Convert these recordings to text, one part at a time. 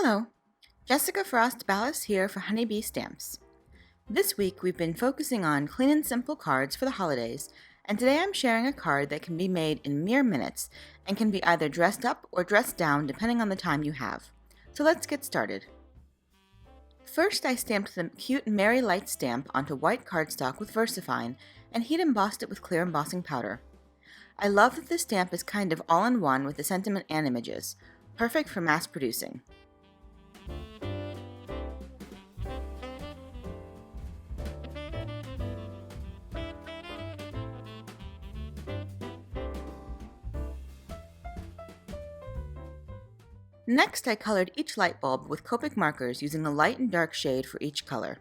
Hello, Jessica Frost-Ballas here for Honeybee Stamps. This week we've been focusing on clean and simple cards for the holidays, and today I'm sharing a card that can be made in mere minutes and can be either dressed up or dressed down depending on the time you have. So let's get started. First, I stamped the cute Merry Light stamp onto white cardstock with VersaFine and heat embossed it with clear embossing powder. I love that this stamp is kind of all-in-one with the sentiment and images, perfect for mass producing. Next, I colored each light bulb with Copic markers using a light and dark shade for each color.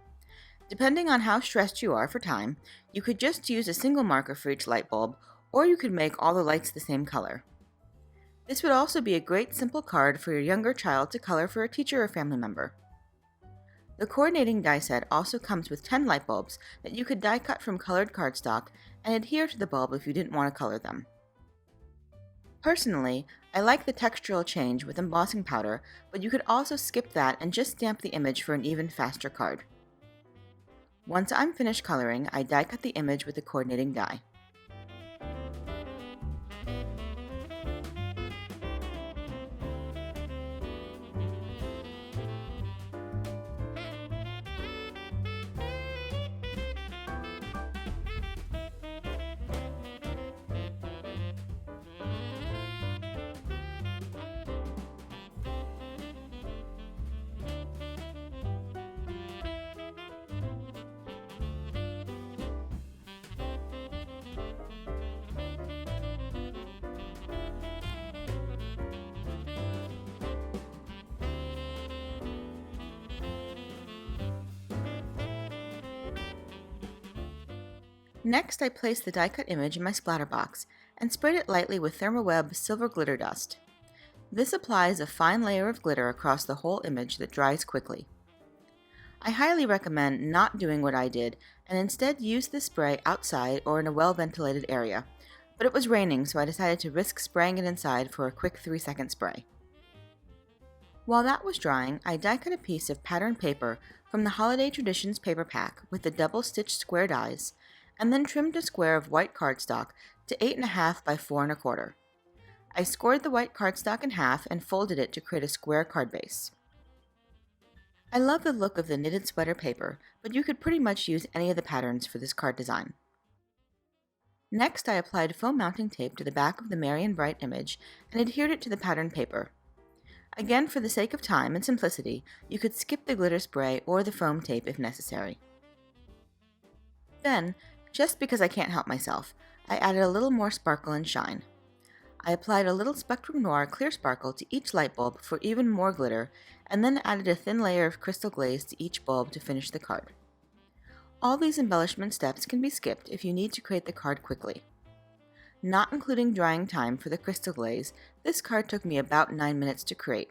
Depending on how stressed you are for time, you could just use a single marker for each light bulb, or you could make all the lights the same color. This would also be a great simple card for your younger child to color for a teacher or family member. The coordinating die set also comes with 10 light bulbs that you could die cut from colored cardstock and adhere to the bulb if you didn't want to color them. Personally, I like the textural change with embossing powder, but you could also skip that and just stamp the image for an even faster card. Once I'm finished coloring, I die cut the image with the coordinating die. Next, I placed the die-cut image in my splatter box and sprayed it lightly with Thermoweb Silver Glitter Dust. This applies a fine layer of glitter across the whole image that dries quickly. I highly recommend not doing what I did and instead use this spray outside or in a well-ventilated area, but it was raining, so I decided to risk spraying it inside for a quick 3-second spray. While that was drying, I die-cut a piece of patterned paper from the Holiday Traditions paper pack with the double-stitched square dies, and then trimmed a square of white cardstock to 8.5 by 4.25. I scored the white cardstock in half and folded it to create a square card base. I love the look of the knitted sweater paper, but you could pretty much use any of the patterns for this card design. Next, I applied foam mounting tape to the back of the Merry and Bright image and adhered it to the patterned paper. Again, for the sake of time and simplicity, you could skip the glitter spray or the foam tape if necessary. Then, just because I can't help myself, I added a little more sparkle and shine. I applied a little Spectrum Noir clear sparkle to each light bulb for even more glitter, and then added a thin layer of crystal glaze to each bulb to finish the card. All these embellishment steps can be skipped if you need to create the card quickly. Not including drying time for the crystal glaze, this card took me about 9 minutes to create.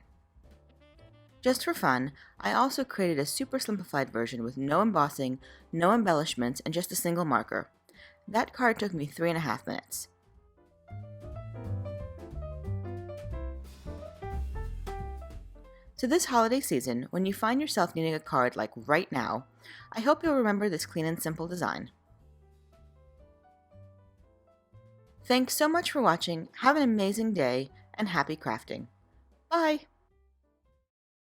Just for fun, I also created a super simplified version with no embossing, no embellishments, and just a single marker. That card took me 3.5 minutes. So this holiday season, when you find yourself needing a card like right now, I hope you'll remember this clean and simple design. Thanks so much for watching, have an amazing day, and happy crafting. Bye!